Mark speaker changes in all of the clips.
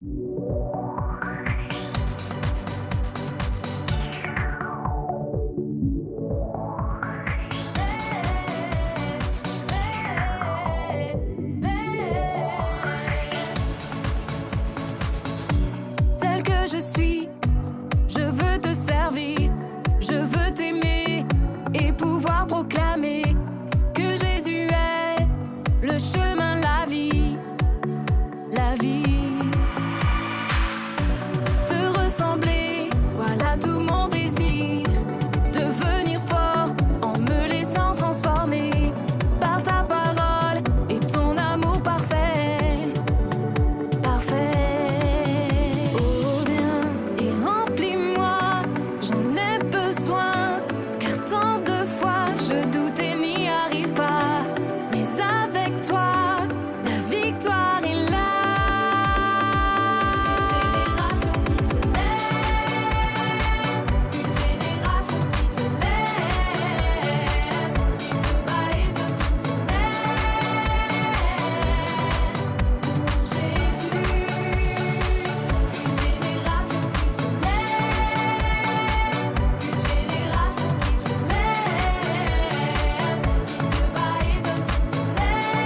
Speaker 1: Tel que je suis, je veux te servir, je veux t'aimer et pouvoir proclamer que Jésus est le chemin, la vie, la vie. Te ressembler, voilà tout mon désir, devenir fort en me laissant transformer par ta parole et ton amour parfait, parfait. Oh viens et remplis-moi, j'en ai besoin, car tant de fois je doute et n'y arrive pas, mais avec toi, la victoire est là. Une génération qui se lève, qui se bat et de tout son aile pour Jésus. Une génération qui se lève, une génération qui se lève, qui se bat et de tout son aile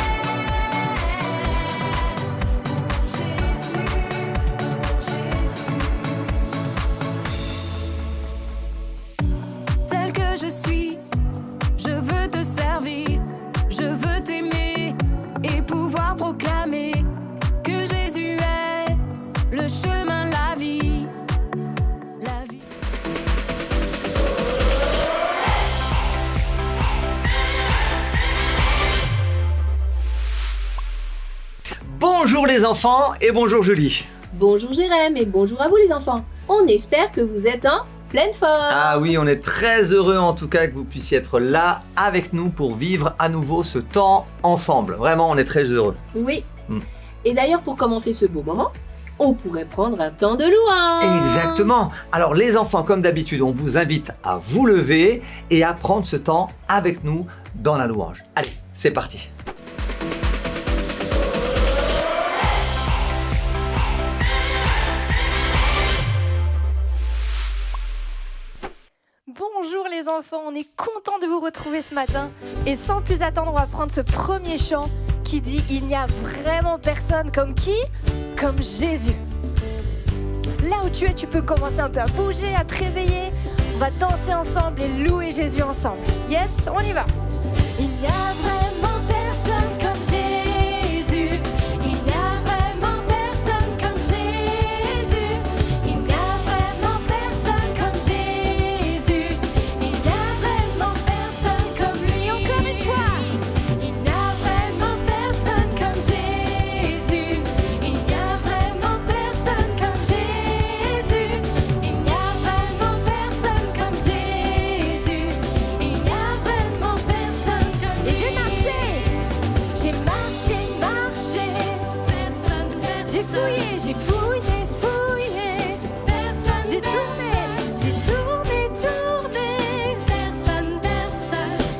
Speaker 1: pour Jésus. Tel que je suis, je veux te servir, je veux t'aimer et pouvoir proclamer que Jésus est le chemin, la vie, la vie.
Speaker 2: Bonjour les enfants et bonjour Julie.
Speaker 3: Bonjour Jérém et bonjour à vous les enfants. On espère que vous êtes en pleine forme.
Speaker 2: Ah oui, on est très heureux en tout cas que vous puissiez être là avec nous pour vivre à nouveau ce temps ensemble. Vraiment, on est très heureux.
Speaker 3: Oui.
Speaker 2: Mm.
Speaker 3: Et d'ailleurs, pour commencer ce beau moment, on pourrait prendre un temps de louange.
Speaker 2: Exactement. Alors les enfants, comme d'habitude, on vous invite à vous lever et à prendre ce temps avec nous dans la louange. Allez, c'est parti.
Speaker 4: Bonjour les enfants, on est content de vous retrouver ce matin. Et sans plus attendre, on va prendre ce premier chant qui dit « Il n'y a vraiment personne comme qui ? Comme Jésus ». Là où tu es, tu peux commencer un peu à bouger, à te réveiller. On va danser ensemble et louer Jésus ensemble. Yes, on y va. Il n'y a vraiment personne comme Jésus. Il n'y a vraiment personne comme Jésus. Il n'y a vraiment personne comme Jésus. Il n'y a vraiment personne comme lui. Encore une fois. Il n'y a vraiment personne comme Jésus. Il n'y a vraiment personne comme Jésus. Il n'y a vraiment personne comme Jésus. Il n'y a vraiment personne comme lui. Et j'ai marché, marché. J'ai fouillé, fouillé. J'ai tourné. Personne.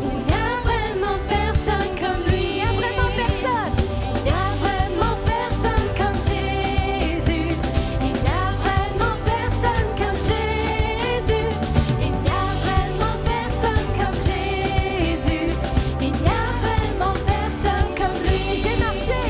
Speaker 4: Il n'y a vraiment personne comme lui. Il n'y a vraiment personne. Il n'y a vraiment personne comme Jésus. Il n'y a vraiment personne comme Jésus. Il n'y a vraiment personne comme Jésus. Il n'y a vraiment personne comme lui. J'ai marché.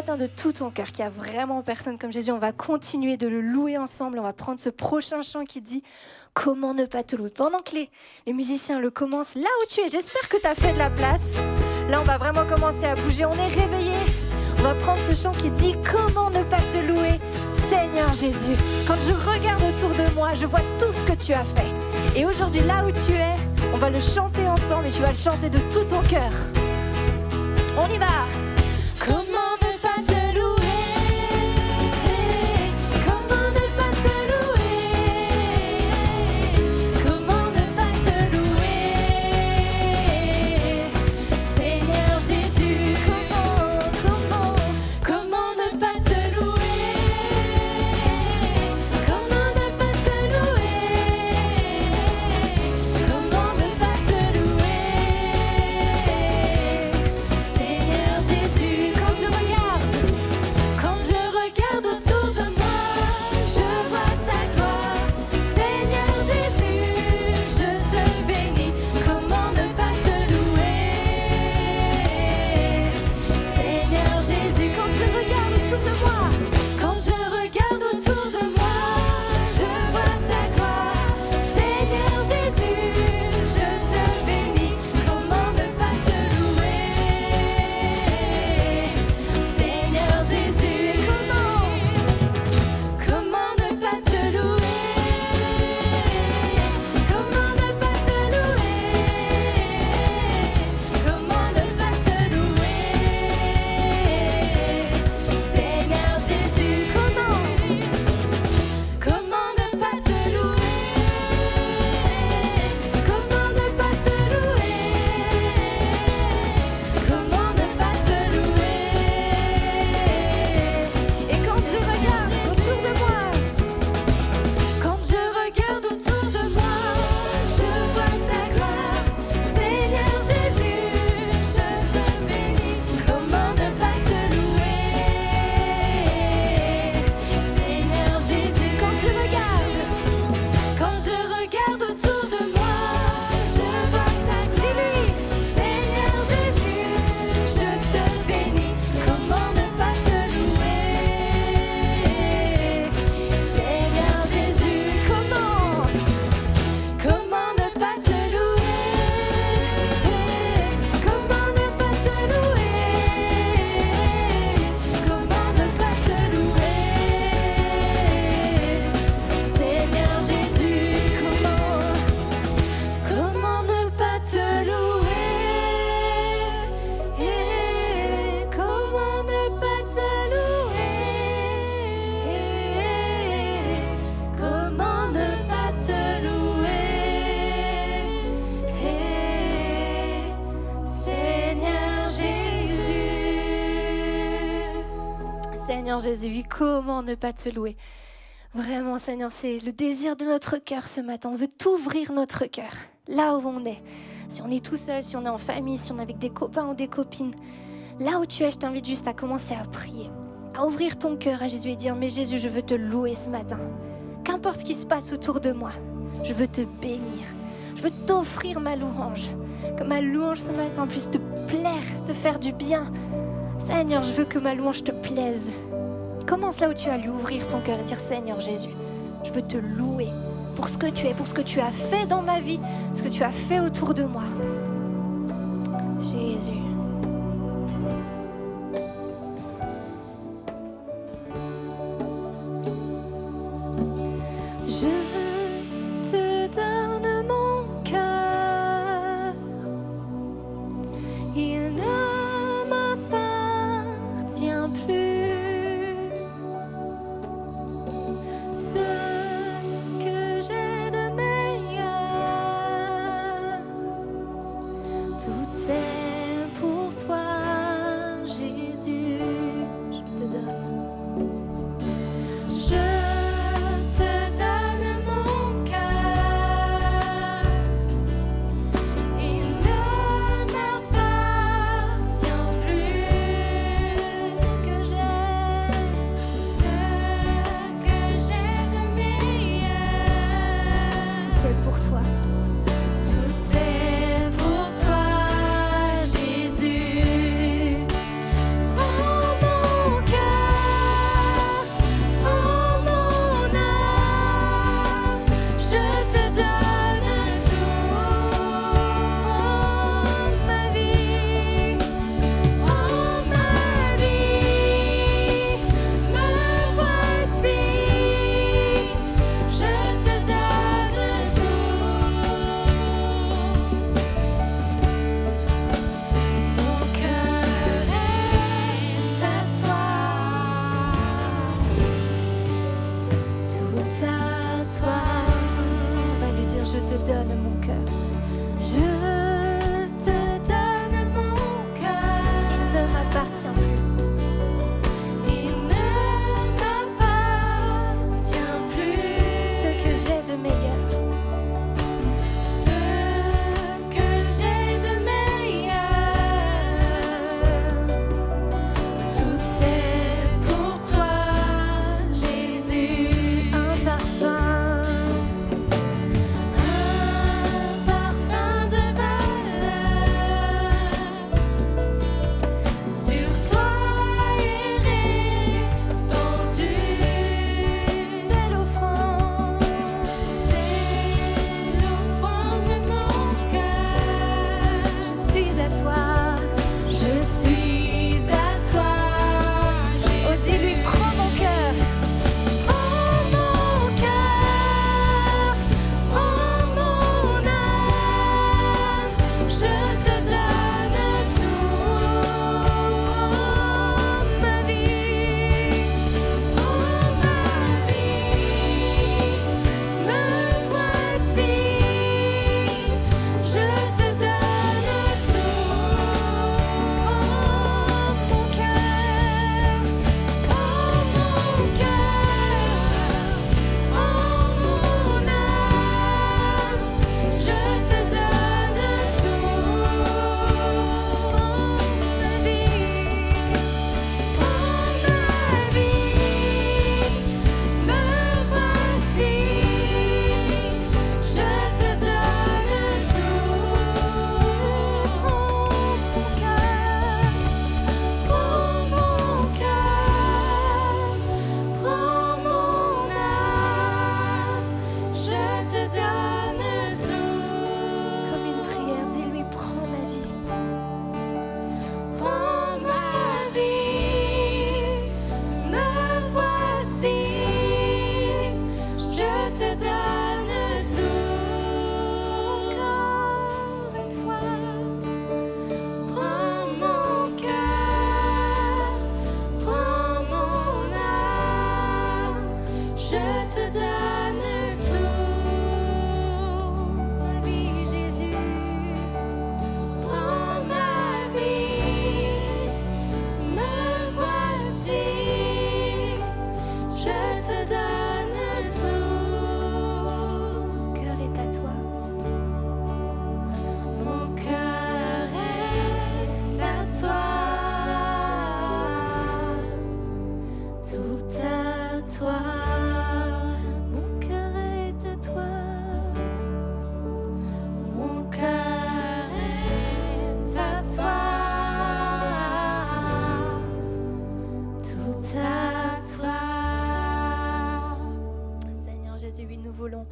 Speaker 4: matin de tout ton cœur qu'il n'y a vraiment personne comme Jésus, on va continuer de le louer ensemble. On va prendre ce prochain chant qui dit « Comment ne pas te louer ?» Pendant que les musiciens le commencent, là où tu es, j'espère que tu as fait de la place. Là, on va vraiment commencer à bouger. On est réveillés. On va prendre ce chant qui dit « Comment ne pas te louer, Seigneur Jésus ?» Quand je regarde autour de moi, je vois tout ce que tu as fait. Et aujourd'hui, là où tu es, on va le chanter ensemble et tu vas le chanter de tout ton cœur. On y va! Comment ne pas te louer? Comment ne pas te louer? Comment ne pas te louer? Seigneur Jésus, comment ne pas te louer? Comment ne pas te louer? Comment ne pas te louer? Seigneur Jésus, quand je regarde autour de moi, je vois ta gloire. Seigneur Jésus, je te bénis. Comment ne pas te louer? Seigneur Jésus, quand je regarde autour de moi, je vois ta gloire. Seigneur Jésus, je te bénis. Comment ne pas te louer? Seigneur Jésus, comment ne pas te louer? Comment ne pas te louer? Comment ne pas te louer? Seigneur Jésus, comment ne pas te louer? Comment ne pas te louer? Comment ne pas te louer? Et quand je regarde autour de moi, je vois ta gloire. Seigneur Jésus, je te bénis. Comment ne pas te louer? Seigneur Jésus, quand je regarde autour de moi, je vois ta gloire. Seigneur Jésus, je te bénis. Comment ne pas te louer? Seigneur Jésus, comment ne pas te louer? Comment ne pas te louer? Comment ne pas te louer? Seigneur Jésus, comment ne pas te louer? Comment ne pas te louer? Comment ne pas te louer? Seigneur Jésus. Seigneur Jésus, oui, comment ne pas te louer? Vraiment, Seigneur, c'est le désir de notre cœur ce matin. On veut t'ouvrir notre cœur, là où on est. Si on est tout seul, si on est en famille, si on est avec des copains ou des copines, là où tu es, je t'invite juste à commencer à prier, à ouvrir ton cœur à Jésus et dire « Mais Jésus, je veux te louer ce matin. Qu'importe ce qui se passe autour de moi, je veux te bénir. Je veux t'offrir ma louange. Que ma louange ce matin puisse te plaire, te faire du bien. Seigneur, je veux que ma louange te plaise. » Commence là où tu as lui ouvrir ton cœur et dire « Seigneur Jésus, je veux te louer pour ce que tu es, pour ce que tu as fait dans ma vie, ce que tu as fait autour de moi. » Jésus. Je te donne mon cœur. Il ne m'appartient plus. Ce que j'ai de meilleur, tout est pour toi, Jésus. Je te donne. Je te donne mon cœur. toi. On va lui dire, je te donne mon cœur. Je te donne mon cœur. Il ne m'appartient plus. Il ne m'appartient plus. Ce que j'ai de meilleur. Ce que j'ai de meilleur. Tout est pour toi, Jésus. Un parfum de valeur. Sur toi est répandu. C'est l'offrande de mon cœur. Je suis à toi. Je suis à toi. Oh, dis-lui, prends mon cœur. Prends mon cœur. Prends mon âme. Je te donne tout. Prends ma vie. Prends ma vie. Me voici. Je te donne tout. Prends mon cœur. Prends mon cœur. Prends mon âme. Je te donne tout. Prends ma vie. Prends ma vie. Me voici. Je te donne tout. Prends mon cœur. Prends mon cœur. Prends mon âme. Je te donne tout. Comme une prière, dis-lui, prends ma vie. Prends ma vie. Me voici. Je te donne tout. Encore une fois. Prends mon cœur. Prends mon âme. Je te donne tout. Ma vie, Jésus. Prends ma vie. Me voici. Je te donne tout. Mon cœur est à toi. Mon cœur est à toi. Tout à toi. Mon cœur est à toi. Mon cœur est à toi. Tout à toi. Seigneur Jésus, oui, nous voulons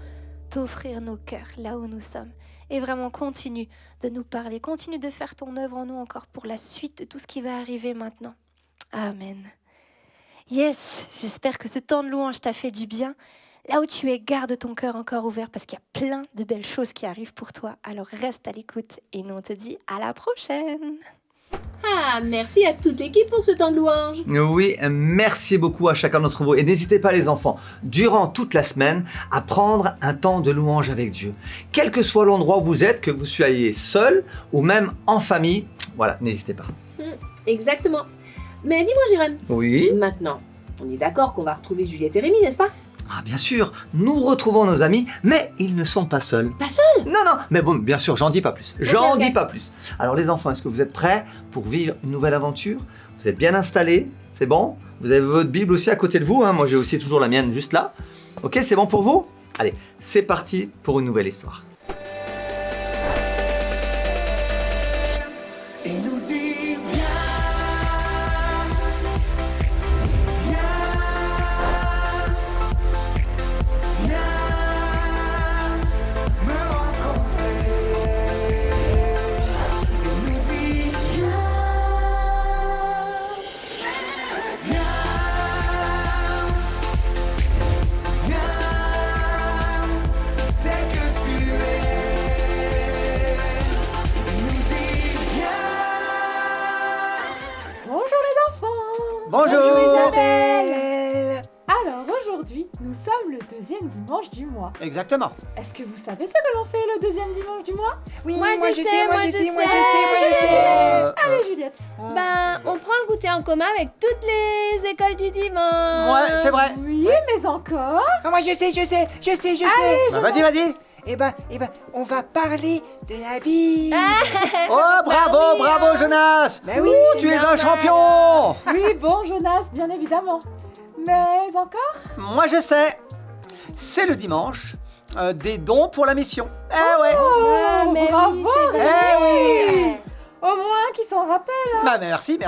Speaker 4: t'offrir nos cœurs là où nous sommes. Et vraiment, continue de nous parler. Continue de faire ton œuvre en nous encore pour la suite de tout ce qui va arriver maintenant. Amen. Yes, j'espère que ce temps de louange t'a fait du bien. Là où tu es, garde ton cœur encore ouvert parce qu'il y a plein de belles choses qui arrivent pour toi. Alors reste à l'écoute et nous on te dit à la prochaine.
Speaker 3: Ah, merci à toute l'équipe pour ce temps de louange.
Speaker 2: Oui, merci beaucoup à chacun d'entre vous. Et n'hésitez pas les enfants, durant toute la semaine, à prendre un temps de louange avec Dieu. Quel que soit l'endroit où vous êtes, que vous soyez seul ou même en famille, voilà, n'hésitez pas.
Speaker 3: Exactement. Mais dis-moi, Jérém.
Speaker 2: Oui.
Speaker 3: Maintenant, on est d'accord qu'on va retrouver Juliette et Rémi, n'est-ce pas?
Speaker 2: Ah bien sûr, nous retrouvons nos amis, mais ils ne sont pas seuls.
Speaker 3: Pas seuls?
Speaker 2: Non, mais bon, bien sûr, j'en dis pas plus. Dis pas plus. Alors les enfants, est-ce que vous êtes prêts pour vivre une nouvelle aventure? Vous êtes bien installés? C'est bon? Vous avez votre Bible aussi à côté de vous, hein? Moi j'ai aussi toujours la mienne juste là. Ok, c'est bon pour vous? Allez, c'est parti pour une nouvelle histoire.
Speaker 5: Et nous dit me rencontrer. Et nous dit viens, tel que tu es.
Speaker 6: dimanche du mois.
Speaker 7: Exactement.
Speaker 6: Est-ce que vous savez ce que l'on fait le deuxième dimanche du mois?
Speaker 7: Oui,
Speaker 4: Moi, je sais.
Speaker 6: Allez Juliette.
Speaker 4: Ben, on prend le goûter en commun avec toutes les écoles du dimanche.
Speaker 7: Ouais, c'est vrai.
Speaker 6: Oui, mais encore.
Speaker 7: Ah, moi, je sais.
Speaker 6: Allez,
Speaker 7: Vas-y. Eh ben, on va parler de la Bible. Oh, bravo, Jonas.
Speaker 4: Bah
Speaker 7: oui, tu es un champion.
Speaker 6: Oui, bon Jonas, bien évidemment. Mais encore?
Speaker 7: Moi, je sais. C'est le dimanche des dons pour la mission. Eh ouais.
Speaker 4: Ah, mais
Speaker 6: bravo,
Speaker 4: oui, c'est vrai.
Speaker 7: Eh oui.
Speaker 6: Au moins qu'ils s'en rappellent.
Speaker 7: Bah, merci.
Speaker 8: Mais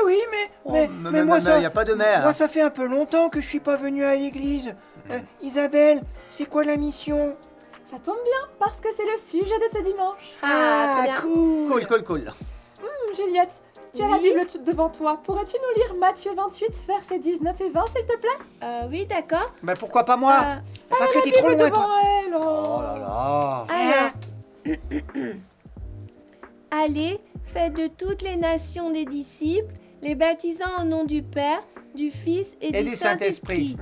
Speaker 8: oui,
Speaker 7: Oh,
Speaker 8: mais moi ça,
Speaker 7: y a pas de mais.
Speaker 8: moi ça fait un peu longtemps que je suis pas venu à l'église. Isabelle, c'est quoi la mission?
Speaker 6: Ça tombe bien, parce que c'est le sujet de ce dimanche.
Speaker 4: Ah, très bien.
Speaker 7: Cool.
Speaker 6: Juliette, tu as la
Speaker 4: Oui.
Speaker 6: Bible devant toi. Pourrais-tu nous lire Matthieu 28, versets 19 et 20, s'il te plaît?
Speaker 4: Oui, d'accord.
Speaker 7: Bah, pourquoi pas moi?
Speaker 8: Parce que t'es trop
Speaker 6: Bible
Speaker 8: loin,
Speaker 6: devant
Speaker 8: toi.
Speaker 6: elle.
Speaker 7: Oh là là.
Speaker 4: Alors, allez, faites de toutes les nations des disciples, les baptisant au nom du Père, du Fils et du Saint-Esprit.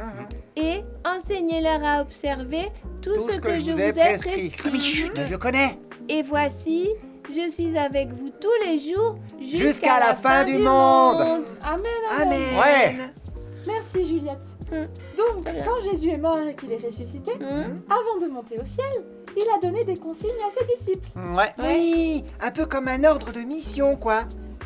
Speaker 4: Et enseignez-leur à observer tout ce que je vous ai prescrit.
Speaker 7: Ah, mais chut, je connais.
Speaker 4: Et voici, je suis avec vous tous les jours
Speaker 7: Jusqu'à la fin du monde.
Speaker 6: Amen.
Speaker 8: Amen.
Speaker 7: Ouais.
Speaker 6: Merci Juliette.
Speaker 4: Mm.
Speaker 6: Donc,
Speaker 4: Très bien.
Speaker 6: quand Jésus est mort et qu'il est ressuscité, avant de monter au ciel, il a donné des consignes à ses disciples.
Speaker 7: Ouais.
Speaker 8: Oui, un peu comme un ordre de mission, quoi.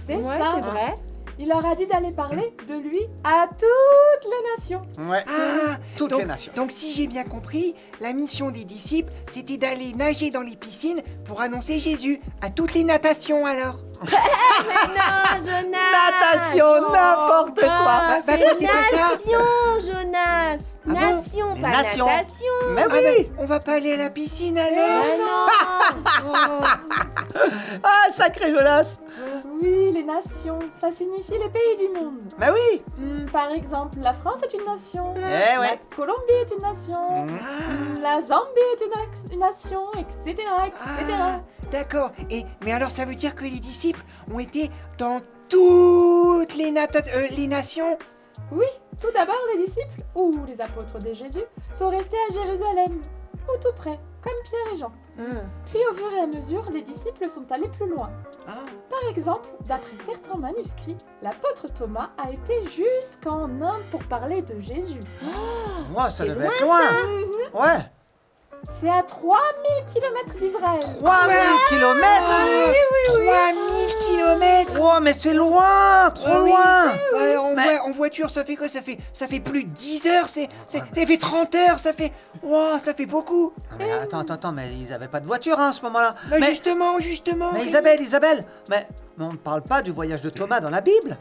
Speaker 6: C'est
Speaker 4: Ouais,
Speaker 6: ça.
Speaker 4: c'est vrai.
Speaker 6: Il leur a dit d'aller parler de lui à toutes les nations.
Speaker 7: Ouais.
Speaker 8: Ah,
Speaker 7: Toutes
Speaker 8: donc-
Speaker 7: les nations.
Speaker 8: Donc si j'ai bien compris, la mission des disciples, c'était d'aller nager dans les piscines pour annoncer Jésus à toutes les natations alors.
Speaker 4: Non, Jonas.
Speaker 7: Natation, n'importe quoi.
Speaker 4: Ah,
Speaker 8: Bah,
Speaker 4: c'est
Speaker 8: c'est pas ça.
Speaker 4: nation, Jonas.
Speaker 8: bon
Speaker 4: Nation,
Speaker 7: Les
Speaker 4: pas
Speaker 7: nations.
Speaker 4: natation.
Speaker 7: Mais
Speaker 8: Ah,
Speaker 7: oui.
Speaker 8: ben, on va pas aller à la piscine alors.
Speaker 4: Ah non.
Speaker 7: Ah, sacré Jonas.
Speaker 6: Oui, les nations, ça signifie les pays du monde.
Speaker 7: Mais oui.
Speaker 6: Par exemple, la France est une nation.
Speaker 7: Eh ouais.
Speaker 6: La Colombie est une nation. La Zambie est une nation, etc.
Speaker 8: Ah, d'accord. Mais alors ça veut dire que les disciples ont été dans toutes les nations.
Speaker 6: Oui, tout d'abord, les disciples, ou les apôtres de Jésus, sont restés à Jérusalem, ou tout près, comme Pierre et Jean. Puis au fur et à mesure, les disciples sont allés plus loin.
Speaker 8: Ah.
Speaker 6: Par exemple, d'après certains manuscrits, l'apôtre Thomas a été jusqu'en Inde pour parler de Jésus.
Speaker 7: Moi, ça
Speaker 4: C'est
Speaker 7: devait
Speaker 4: loin,
Speaker 7: être loin. Ouais.
Speaker 6: C'est à 3000 km d'Israël.
Speaker 7: 3000 kilomètres.
Speaker 8: 3000 kilomètres.
Speaker 7: Oh, mais c'est loin. Trop
Speaker 8: Ah oui.
Speaker 7: loin.
Speaker 8: Ouais,
Speaker 7: Mais-
Speaker 8: en voiture, ça fait quoi? Ça fait plus de 10 heures. Ça fait 30 heures. Ça fait beaucoup.
Speaker 7: Non, mais attends, mais ils avaient pas de voiture hein, à ce moment-là.
Speaker 8: Bah,
Speaker 7: mais
Speaker 8: justement.
Speaker 7: mais
Speaker 8: oui.
Speaker 7: Isabelle, mais on ne parle pas du voyage de Thomas dans la Bible.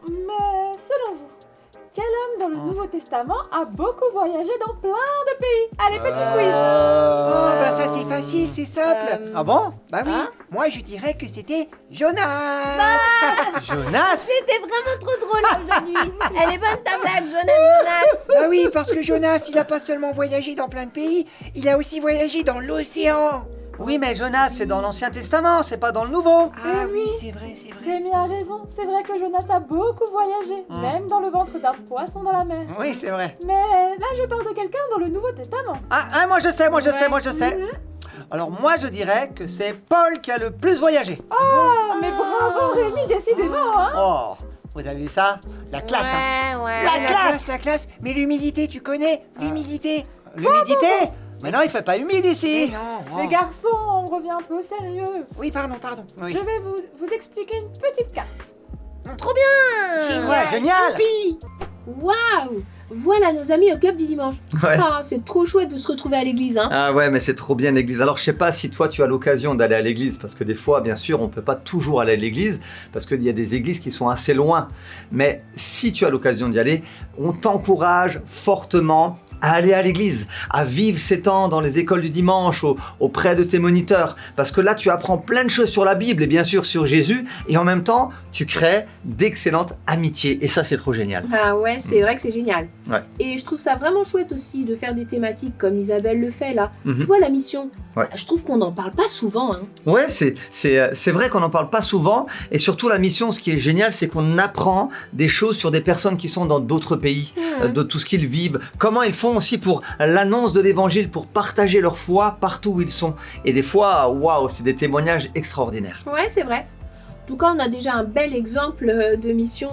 Speaker 6: Mais selon vous, quel homme dans le Nouveau Testament a beaucoup voyagé dans plein de pays? Allez, petit quiz.
Speaker 8: Ah, bah ça c'est facile, c'est simple.
Speaker 7: Ah bon?
Speaker 8: Bah oui, moi je dirais que c'était Jonas.
Speaker 7: Jonas?
Speaker 4: C'était vraiment trop drôle aujourd'hui. Elle est bonne ta blague, Jonas.
Speaker 8: Bah oui, parce que Jonas, il a pas seulement voyagé dans plein de pays, il a aussi voyagé dans l'océan.
Speaker 7: Oui, mais Jonas, c'est dans l'Ancien Testament, c'est pas dans le Nouveau.
Speaker 8: Ah oui,
Speaker 6: oui.
Speaker 8: c'est vrai.
Speaker 6: Rémi a raison, c'est vrai que Jonas a beaucoup voyagé, même dans le ventre d'un poisson dans la mer.
Speaker 7: Oui, c'est vrai.
Speaker 6: Mais là, je parle de quelqu'un dans le Nouveau Testament.
Speaker 7: Ah, moi je sais. Alors moi je dirais que c'est Paul qui a le plus voyagé.
Speaker 6: Ah, mais bravo Rémi, décidément, hein.
Speaker 7: Oh, vous avez vu ça? La classe, hein?
Speaker 4: Ouais.
Speaker 8: La classe. Mais l'humilité, tu connais? L'humilité.
Speaker 7: L'humidité? Mais non, il fait pas humide ici.
Speaker 8: Mais non.
Speaker 6: Les garçons, on revient un peu au sérieux.
Speaker 8: Oui, pardon.
Speaker 7: Oui.
Speaker 6: Je vais vous expliquer une petite carte.
Speaker 4: Trop bien.
Speaker 7: Ouais, génial.
Speaker 3: Waouh! Voilà nos amis au club du dimanche.
Speaker 2: Ouais.
Speaker 3: Ah, c'est trop chouette de se retrouver à l'église, hein.
Speaker 2: Ah ouais, mais c'est trop bien l'église. Alors je sais pas si toi tu as l'occasion d'aller à l'église, parce que des fois, bien sûr, on peut pas toujours aller à l'église, parce qu'il y a des églises qui sont assez loin. Mais si tu as l'occasion d'y aller, on t'encourage fortement à aller à l'église, à vivre ces temps dans les écoles du dimanche, auprès de tes moniteurs, parce que là tu apprends plein de choses sur la Bible et bien sûr sur Jésus, et en même temps tu crées d'excellentes amitiés, et ça c'est trop génial.
Speaker 3: Ah ouais, c'est vrai que c'est génial.
Speaker 2: Ouais.
Speaker 3: Et je trouve ça vraiment chouette aussi de faire des thématiques comme Isabelle le fait là.
Speaker 2: Mhm.
Speaker 3: Tu vois la mission,
Speaker 2: Ouais.
Speaker 3: je trouve qu'on n'en parle pas souvent, hein.
Speaker 2: Ouais, c'est vrai qu'on n'en parle pas souvent, et surtout la mission, ce qui est génial, c'est qu'on apprend des choses sur des personnes qui sont dans d'autres pays, de tout ce qu'ils vivent, comment ils font sont aussi pour l'annonce de l'évangile, pour partager leur foi partout où ils sont. Et des fois, waouh, c'est des témoignages extraordinaires.
Speaker 3: Ouais, c'est vrai. En tout cas, on a déjà un bel exemple de mission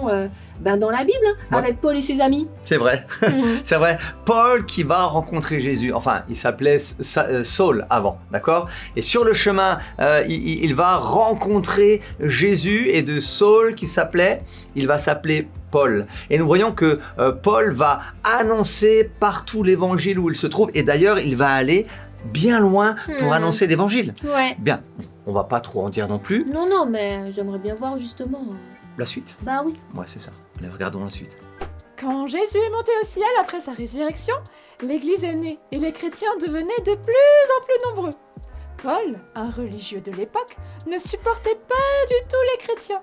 Speaker 3: dans la Bible,
Speaker 2: Ouais.
Speaker 3: avec Paul et ses amis.
Speaker 2: C'est vrai.
Speaker 3: Mhm.
Speaker 2: C'est vrai, Paul qui va rencontrer Jésus, enfin il s'appelait Saul avant, d'accord? Et sur le chemin, il va rencontrer Jésus et de Saul qui s'appelait, il va s'appeler Paul. Et nous voyons que Paul va annoncer partout l'évangile où il se trouve, et d'ailleurs il va aller bien loin pour annoncer l'évangile.
Speaker 3: Ouais.
Speaker 2: Bien, on va pas trop en dire non plus.
Speaker 3: Non, non, mais j'aimerais bien voir justement.
Speaker 2: La suite.
Speaker 3: Bah oui.
Speaker 2: Ouais, c'est ça. Allez, regardons la suite.
Speaker 6: Quand Jésus est monté au ciel après sa résurrection, l'Église est née et les chrétiens devenaient de plus en plus nombreux. Paul, un religieux de l'époque, ne supportait pas du tout les chrétiens.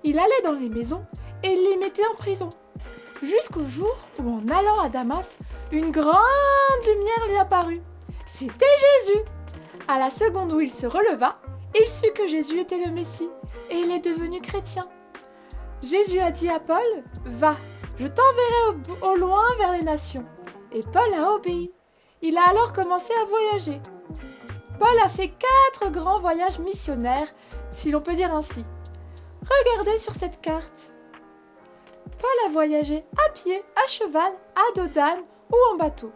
Speaker 6: Il allait dans les maisons et les mettait en prison. Jusqu'au jour où, en allant à Damas, une grande lumière lui apparut. C'était Jésus. À la seconde où il se releva, il sut que Jésus était le Messie et il est devenu chrétien. Jésus a dit à Paul, « Va, je t'enverrai au loin vers les nations. » Et Paul a obéi. Il a alors commencé à voyager. Paul a fait 4 grands voyages missionnaires, si l'on peut dire ainsi. Regardez sur cette carte. Paul a voyagé à pied, à cheval, à dos d'âne ou en bateau.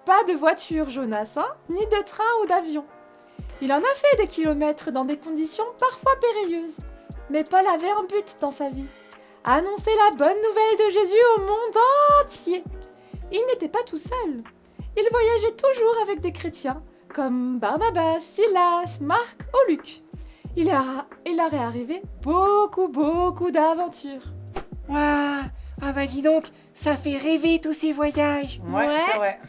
Speaker 6: Pas de voiture, Jonas, hein, ni de train ou d'avion. Il en a fait des kilomètres dans des conditions parfois périlleuses. Mais Paul avait un but dans sa vie, annoncer la bonne nouvelle de Jésus au monde entier. Il n'était pas tout seul. Il voyageait toujours avec des chrétiens, comme Barnabas, Silas, Marc ou Luc. Il aurait arrivé beaucoup d'aventures.
Speaker 7: Waouh! Ah bah dis donc, ça fait rêver tous ces voyages.
Speaker 8: Ouais, c'est vrai.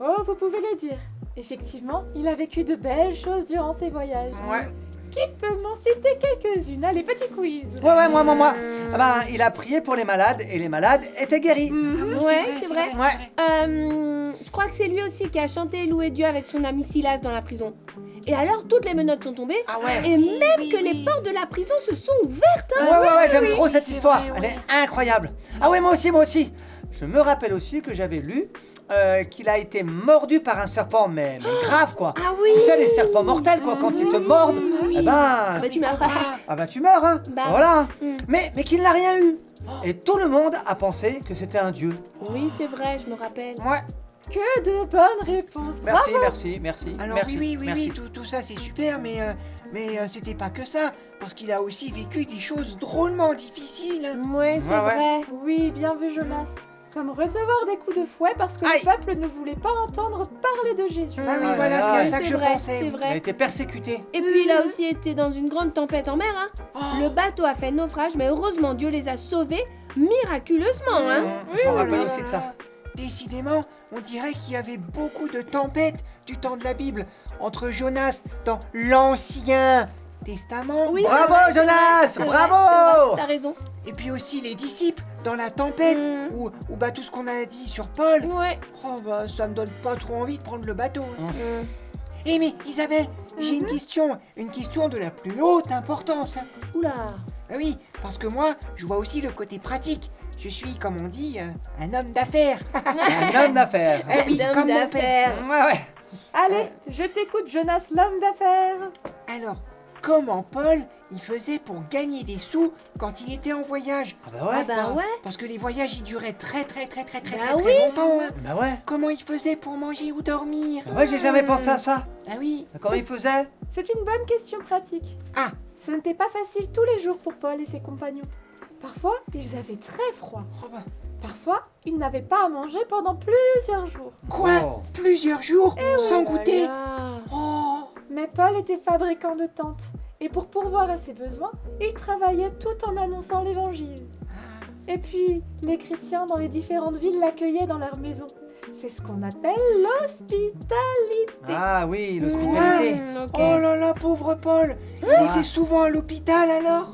Speaker 6: Oh, vous pouvez le dire. Effectivement, il a vécu de belles choses durant ses voyages.
Speaker 8: Ouais.
Speaker 6: Qui peut m'en citer quelques-unes? Allez, petit quiz.
Speaker 8: Ouais, moi. Ah bah, il a prié pour les malades et les malades étaient guéris.
Speaker 7: Ah oui,
Speaker 9: Ouais, c'est vrai.
Speaker 8: Ouais.
Speaker 9: Je crois que c'est lui aussi qui a chanté et loué Dieu avec son ami Silas dans la prison. Et alors, toutes les menottes sont tombées.
Speaker 7: Ah ouais.
Speaker 9: Et
Speaker 7: oui,
Speaker 9: même
Speaker 7: oui,
Speaker 9: que
Speaker 7: oui.
Speaker 9: les portes de la prison se sont ouvertes.
Speaker 8: Ouais, j'aime trop cette
Speaker 7: c'est
Speaker 8: histoire.
Speaker 7: vrai,
Speaker 8: Elle
Speaker 7: ouais.
Speaker 8: est incroyable. Ah ouais, moi aussi. Je me rappelle aussi que j'avais lu qu'il a été mordu par un serpent, mais grave quoi.
Speaker 9: Ah oui.
Speaker 8: Tu sais, les serpents mortels quoi, quand ils te mordent, eh ben,
Speaker 9: Bah, tu m'as
Speaker 8: ah bah tu meurs hein.
Speaker 9: Bah,
Speaker 8: Voilà.
Speaker 9: mm.
Speaker 8: Mais qu'il n'a rien eu. Et tout le monde a pensé que c'était un dieu.
Speaker 9: Oui, c'est vrai, je me rappelle.
Speaker 8: Ouais.
Speaker 6: Que de bonnes réponses.
Speaker 8: Merci,
Speaker 6: Bravo.
Speaker 8: merci.
Speaker 7: Alors
Speaker 8: merci,
Speaker 7: oui,
Speaker 8: merci.
Speaker 7: tout ça c'est super, mais c'était pas que ça, parce qu'il a aussi vécu des choses drôlement difficiles.
Speaker 9: Ouais, c'est
Speaker 8: Ouais.
Speaker 9: vrai.
Speaker 6: Oui, bien vu, Jonas. Comme recevoir des coups de fouet parce que
Speaker 8: Aïe.
Speaker 6: le peuple ne voulait pas entendre parler de Jésus.
Speaker 7: Bah oui,
Speaker 8: Ah là
Speaker 7: voilà,
Speaker 8: là,
Speaker 7: c'est à
Speaker 8: ouais.
Speaker 7: ça que
Speaker 9: C'est
Speaker 7: je
Speaker 9: vrai,
Speaker 7: pensais.
Speaker 9: c'est
Speaker 7: oui.
Speaker 8: Il a
Speaker 9: vrai.
Speaker 8: été persécuté.
Speaker 9: Et puis il a aussi été dans une grande tempête en mer. Hein.
Speaker 7: Oh,
Speaker 9: Le bateau a fait naufrage, mais heureusement Dieu les a sauvés miraculeusement. Hein.
Speaker 8: Je me
Speaker 7: oh
Speaker 8: rappelle
Speaker 7: là
Speaker 8: aussi de ça.
Speaker 7: là. Décidément, on dirait qu'il y avait beaucoup de tempêtes du temps de la Bible entre Jonas dans l'Ancien Testament
Speaker 9: Oui,
Speaker 8: Bravo,
Speaker 9: c'est vrai, c'est
Speaker 8: Jonas,
Speaker 9: vrai, c'est vrai,
Speaker 8: bravo.
Speaker 9: c'est vrai, t'as raison.
Speaker 7: et puis aussi les disciples dans la tempête ou bah tout ce qu'on a dit sur Paul.
Speaker 9: Ouais.
Speaker 7: Oh bah ça me donne pas trop envie de prendre le bateau. hein.
Speaker 8: Mm.
Speaker 7: Eh mais Isabelle, j'ai une question de la plus haute importance. hein.
Speaker 9: Oula.
Speaker 7: Ah oui, parce que moi, je vois aussi le côté pratique. Je suis, comme on dit, un homme d'affaires.
Speaker 8: Un homme d'affaires.
Speaker 7: Eh oui,
Speaker 9: Homme
Speaker 7: comme mon
Speaker 9: d'affaires.
Speaker 8: Ouais.
Speaker 6: Allez, je t'écoute, Jonas, l'homme d'affaires.
Speaker 7: Alors, comment Paul, il faisait pour gagner des sous quand il était en voyage?
Speaker 8: Ah bah ouais.
Speaker 9: Ah bah ouais.
Speaker 7: Parce que les voyages, ils duraient très
Speaker 9: Bah oui.
Speaker 7: longtemps. hein.
Speaker 8: Bah ouais.
Speaker 7: Comment il faisait pour manger ou dormir?
Speaker 8: Bah ouais, j'ai jamais pensé à ça.
Speaker 7: Ah oui.
Speaker 8: Comment il faisait?
Speaker 6: C'est une bonne question pratique.
Speaker 7: Ah.
Speaker 6: Ce n'était pas facile tous les jours pour Paul et ses compagnons. Parfois, ils avaient très froid.
Speaker 7: Oh bah,
Speaker 6: Parfois, ils n'avaient pas à manger pendant plusieurs jours.
Speaker 7: quoi?
Speaker 8: Oh.
Speaker 7: Plusieurs jours sans goûter?
Speaker 9: Voilà.
Speaker 7: Oh.
Speaker 6: Mais Paul était fabricant de tentes. Et pour pourvoir à ses besoins, il travaillait tout en annonçant l'évangile. Et puis, les chrétiens dans les différentes villes l'accueillaient dans leur maison. C'est ce qu'on appelle l'hospitalité.
Speaker 8: Ah oui, l'hospitalité.
Speaker 9: Ok.
Speaker 7: Oh là là, pauvre Paul. Il
Speaker 8: Ouais.
Speaker 7: était souvent à l'hôpital alors?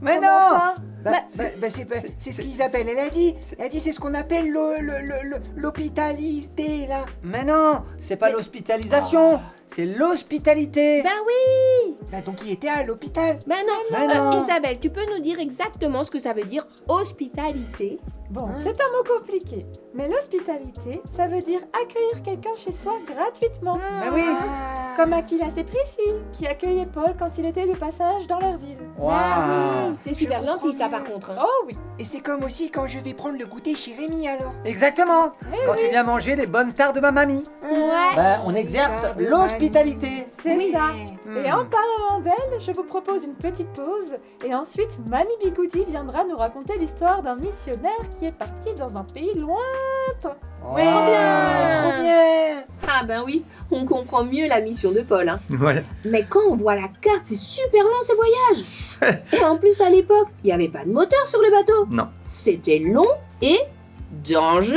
Speaker 8: Mais
Speaker 6: Comment
Speaker 8: non.
Speaker 6: ça
Speaker 7: C'est ce qu'Isabelle, elle a dit. Elle a dit c'est ce qu'on appelle l'hospitalité, là.
Speaker 8: Mais non, c'est pas l'hospitalisation, c'est l'hospitalité.
Speaker 9: Ben oui.
Speaker 7: Bah, donc il était à l'hôpital.
Speaker 9: Ben non.
Speaker 8: Mais non.
Speaker 9: Isabelle, tu peux nous dire exactement ce que ça veut dire hospitalité?
Speaker 6: Bon, c'est un mot compliqué, mais l'hospitalité, ça veut dire accueillir quelqu'un chez soi gratuitement.
Speaker 8: Ah oui.
Speaker 6: Comme Aquila et Priscille, qui accueillaient Paul quand il était de passage dans leur ville.
Speaker 8: Waouh.
Speaker 9: C'est super
Speaker 8: Je
Speaker 9: gentil
Speaker 8: comprends
Speaker 9: ça
Speaker 8: mieux.
Speaker 9: par contre. hein.
Speaker 6: Oh oui.
Speaker 8: Et c'est comme aussi quand je vais prendre le goûter chez Rémi alors.
Speaker 7: Exactement. Quand tu viens manger les bonnes tartes de ma mamie.
Speaker 9: Ouais.
Speaker 7: Ben, on exerce
Speaker 8: Tartes de
Speaker 7: l'hospitalité.
Speaker 6: C'est
Speaker 8: Oui.
Speaker 6: ça.
Speaker 8: Hmm.
Speaker 6: Et en parlant d'elle, je vous propose une petite pause et ensuite Mamie Bigoudi viendra nous raconter l'histoire d'un missionnaire qui est parti dans un pays lointain.
Speaker 8: Ouais, trop bien.
Speaker 3: Ah ben oui, on comprend mieux la mission de Paul. Hein.
Speaker 2: Ouais.
Speaker 3: Mais quand on voit la carte, c'est super long ce voyage. Et en plus, à l'époque, il n'y avait pas de moteur sur le bateau.
Speaker 2: Non.
Speaker 3: C'était long et dangereux.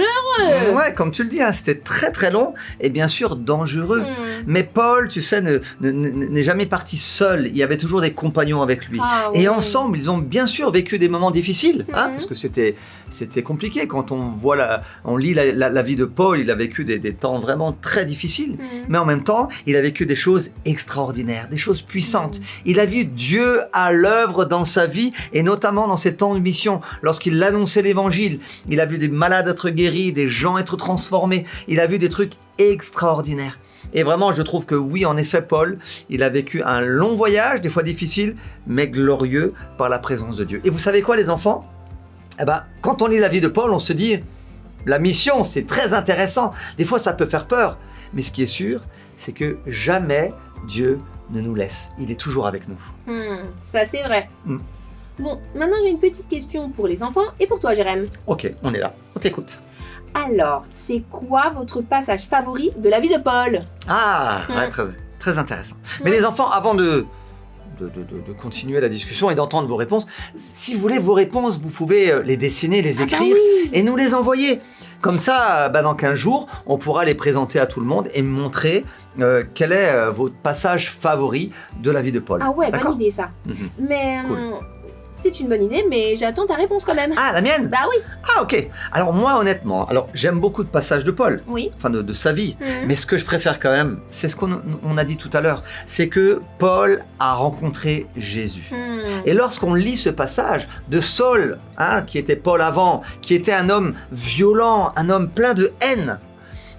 Speaker 2: Ouais, comme tu le dis, hein, c'était très très long et bien sûr dangereux. Mais Paul, tu sais, n'est jamais parti seul. Il y avait toujours des compagnons avec lui.
Speaker 3: Ah,
Speaker 2: Et
Speaker 3: oui.
Speaker 2: ensemble, ils ont bien sûr vécu des moments difficiles, hein,
Speaker 3: Mhm.
Speaker 2: parce que c'était compliqué. Quand on lit la vie de Paul, il a vécu des temps vraiment très difficiles. Mais en même temps, il a vécu des choses extraordinaires, des choses puissantes. Il a vu Dieu à l'œuvre dans sa vie et notamment dans ses temps de mission. Lorsqu'il annonçait l'évangile, il a vu des malades être guéris, des gens être transformés. Il a vu des trucs extraordinaires. Et vraiment, je trouve que oui, en effet, Paul, il a vécu un long voyage, des fois difficile, mais glorieux par la présence de Dieu. Et vous savez quoi, les enfants ? Eh ben, quand on lit la vie de Paul, on se dit, la mission, c'est très intéressant. Des fois, ça peut faire peur. Mais ce qui est sûr, c'est que jamais Dieu ne nous laisse. Il est toujours avec nous.
Speaker 3: Ça c'est vrai.
Speaker 2: Hmm.
Speaker 3: Bon, maintenant j'ai une petite question pour les enfants et pour toi, Jérém.
Speaker 2: Ok, on est là. On t'écoute.
Speaker 3: Alors, c'est quoi votre passage favori de la vie de Paul?
Speaker 2: Ah,
Speaker 3: Hmm.
Speaker 2: ouais, très, très intéressant. Mais les enfants, avant de continuer la discussion et d'entendre vos réponses, si vous voulez vos réponses, vous pouvez les dessiner, les écrire et nous les envoyer. Comme ça, dans 15 jours, on pourra les présenter à tout le monde et montrer quel est votre passage favori de la vie de Paul.
Speaker 3: Ah ouais,
Speaker 2: D'accord.
Speaker 3: bonne idée ça.
Speaker 2: Mhm.
Speaker 3: Mais
Speaker 2: Cool.
Speaker 3: c'est une bonne idée, mais j'attends ta réponse quand même.
Speaker 2: Ah, la mienne?
Speaker 3: Bah oui.
Speaker 2: Ah, ok. Alors moi, honnêtement, j'aime beaucoup de passages de Paul,
Speaker 3: Oui.
Speaker 2: enfin de sa vie.
Speaker 3: Mhm.
Speaker 2: Mais ce que je préfère quand même, c'est ce qu'on a dit tout à l'heure, c'est que Paul a rencontré Jésus. Et lorsqu'on lit ce passage de Saul, qui était Paul avant, qui était un homme violent, un homme plein de haine,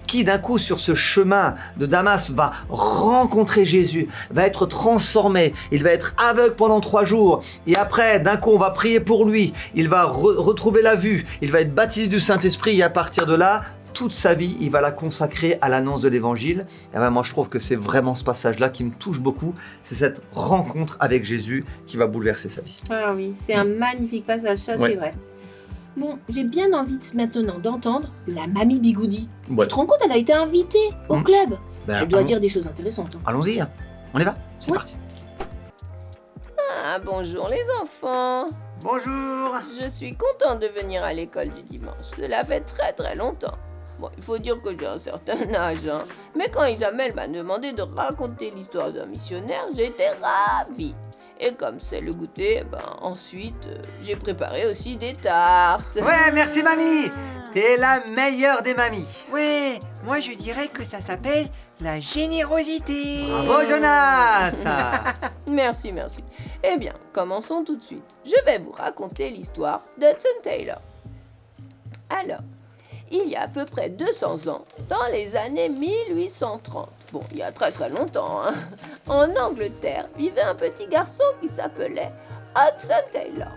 Speaker 2: qui d'un coup sur ce chemin de Damas va rencontrer Jésus, va être transformé, il va être aveugle pendant 3 jours, et après d'un coup on va prier pour lui, il va retrouver la vue, il va être baptisé du Saint-Esprit, et à partir de là, toute sa vie, il va la consacrer à l'annonce de l'évangile. Et moi je trouve que c'est vraiment ce passage-là qui me touche beaucoup, c'est cette rencontre avec Jésus qui va bouleverser sa vie.
Speaker 3: Ah oui, c'est un magnifique passage, ça
Speaker 2: Ouais.
Speaker 3: c'est vrai. Bon, j'ai bien envie maintenant d'entendre la mamie Bigoudi.
Speaker 2: Ouais.
Speaker 3: Tu te rends compte, elle a été invitée au
Speaker 2: Mhm.
Speaker 3: club.
Speaker 2: Ben,
Speaker 3: Elle doit dire des choses intéressantes. Hein.
Speaker 2: Allons-y, on y va, c'est
Speaker 3: Ouais.
Speaker 2: parti.
Speaker 10: Ah, bonjour les enfants.
Speaker 7: Bonjour.
Speaker 10: Je suis contente de venir à l'école du dimanche. Cela fait très très longtemps. Bon, il faut dire que j'ai un certain âge, hein. Mais quand Isabelle m'a demandé de raconter l'histoire d'un missionnaire, j'étais ravie. Et comme c'est le goûter, ensuite, j'ai préparé aussi des tartes.
Speaker 7: Ouais, merci mamie. T'es la meilleure des mamies.
Speaker 8: Ouais, moi je dirais que ça s'appelle la générosité.
Speaker 7: Bravo Jonas.
Speaker 10: Merci, merci. Eh bien, commençons tout de suite. Je vais vous raconter l'histoire d'Hudson Taylor. Alors, il y a à peu près 200 ans, dans les années 1830, bon, il y a très très longtemps, hein, en Angleterre, vivait un petit garçon qui s'appelait Hudson Taylor.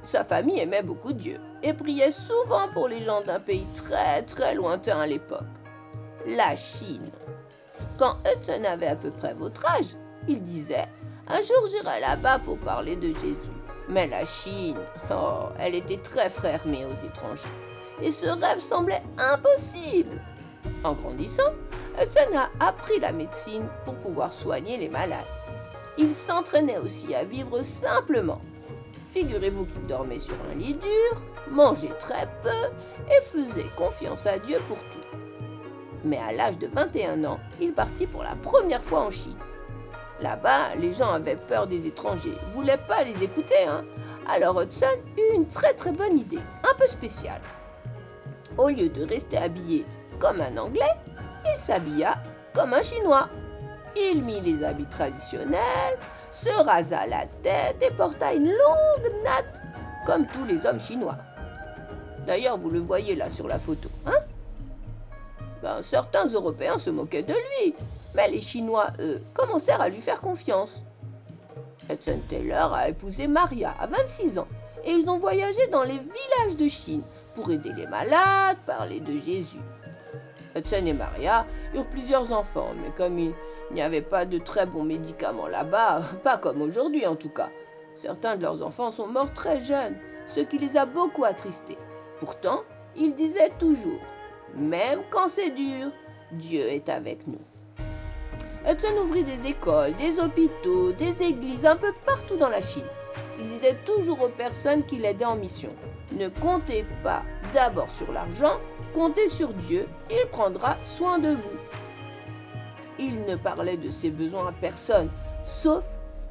Speaker 10: Sa famille aimait beaucoup Dieu et priait souvent pour les gens d'un pays très très lointain à l'époque, la Chine. Quand Hudson avait à peu près votre âge, il disait « Un jour j'irai là-bas pour parler de Jésus ». Mais la Chine, elle était très fermée aux étrangers. Et ce rêve semblait impossible. En grandissant, Hudson a appris la médecine pour pouvoir soigner les malades. Il s'entraînait aussi à vivre simplement. Figurez-vous qu'il dormait sur un lit dur, mangeait très peu et faisait confiance à Dieu pour tout. Mais à l'âge de 21 ans, il partit pour la première fois en Chine. Là-bas, les gens avaient peur des étrangers, voulaient pas les écouter, hein. Alors Hudson eut une très très bonne idée, un peu spéciale. Au lieu de rester habillé comme un Anglais, il s'habilla comme un Chinois. Il mit les habits traditionnels, se rasa la tête et porta une longue natte comme tous les hommes chinois. D'ailleurs, vous le voyez là sur la photo, hein? Ben, certains Européens se moquaient de lui, mais les Chinois, eux, commencèrent à lui faire confiance. Hudson Taylor a épousé Maria à 26 ans et ils ont voyagé dans les villages de Chine pour aider les malades, parler de Jésus. Hudson et Maria eurent plusieurs enfants, mais comme il n'y avait pas de très bons médicaments là-bas, pas comme aujourd'hui en tout cas, certains de leurs enfants sont morts très jeunes, ce qui les a beaucoup attristés. Pourtant, ils disaient toujours « Même quand c'est dur, Dieu est avec nous ». Hudson ouvrit des écoles, des hôpitaux, des églises un peu partout dans la Chine. Il disait toujours aux personnes qui l'aidaient en mission « Ne comptez pas d'abord sur l'argent, comptez sur Dieu, il prendra soin de vous. » Il ne parlait de ses besoins à personne, sauf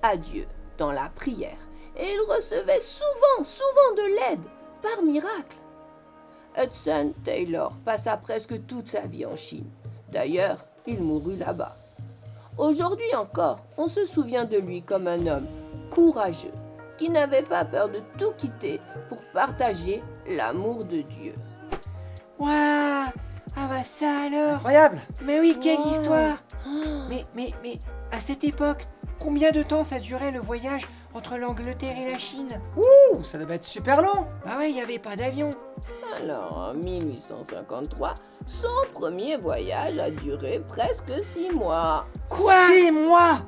Speaker 10: à Dieu, dans la prière. Et il recevait souvent de l'aide, par miracle. Hudson Taylor passa presque toute sa vie en Chine. D'ailleurs, il mourut là-bas. Aujourd'hui encore, on se souvient de lui comme un homme courageux, qui n'avait pas peur de tout quitter pour partager l'amour de Dieu.
Speaker 7: Waouh! Ah bah ça alors!
Speaker 8: Incroyable.
Speaker 7: Mais oui, quelle
Speaker 10: Wow.
Speaker 7: histoire! Mais, à cette époque, combien de temps ça durait le voyage entre l'Angleterre et la Chine?
Speaker 8: Ouh, ça devait être super long.
Speaker 7: Bah ouais, il n'y avait pas d'avion.
Speaker 10: Alors, en 1853, son premier voyage a duré presque 6 mois.
Speaker 8: Quoi? 6 mois.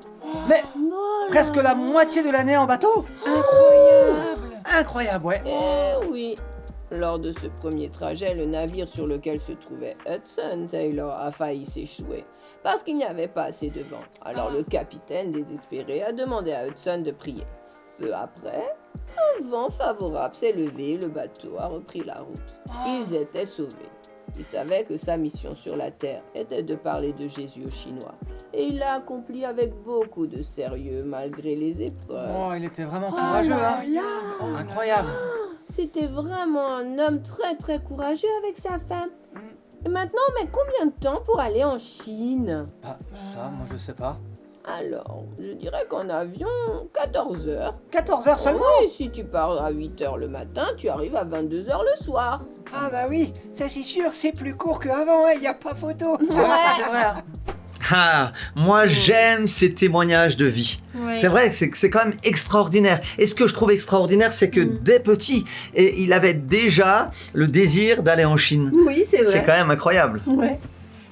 Speaker 8: Mais
Speaker 10: Voilà.
Speaker 8: presque la moitié de l'année en bateau.
Speaker 7: Incroyable!
Speaker 8: Incroyable, ouais.
Speaker 10: Eh oui. Lors de ce premier trajet, le navire sur lequel se trouvait Hudson Taylor a failli s'échouer parce qu'il n'y avait pas assez de vent. Alors le capitaine, désespéré, a demandé à Hudson de prier. Peu après, un vent favorable s'est levé et le bateau a repris la route. Ils étaient sauvés. Il savait que sa mission sur la terre était de parler de Jésus aux Chinois. Et il l'a accompli avec beaucoup de sérieux malgré les épreuves.
Speaker 8: Oh, il était vraiment courageux, hein. Incroyable.
Speaker 10: C'était vraiment un homme très très courageux avec sa femme. Et maintenant, mais combien de temps pour aller en Chine?
Speaker 8: Ah, ça, moi je sais pas.
Speaker 10: Alors, je dirais qu'en avion, 14 heures.
Speaker 8: 14 heures seulement.
Speaker 10: Oui, si tu pars à 8 heures le matin, tu arrives à 22 heures le soir.
Speaker 7: Ah bah oui, ça c'est sûr, c'est plus court qu'avant, il n'y a pas photo.
Speaker 8: Ah, c'est vrai. hein.
Speaker 2: Ah, moi j'aime ces témoignages de vie. C'est vrai que c'est quand même extraordinaire. Et ce que je trouve extraordinaire, c'est que dès petit, il avait déjà le désir d'aller en Chine.
Speaker 3: Oui, c'est
Speaker 2: C'est
Speaker 3: vrai.
Speaker 2: quand même incroyable.
Speaker 3: Ouais.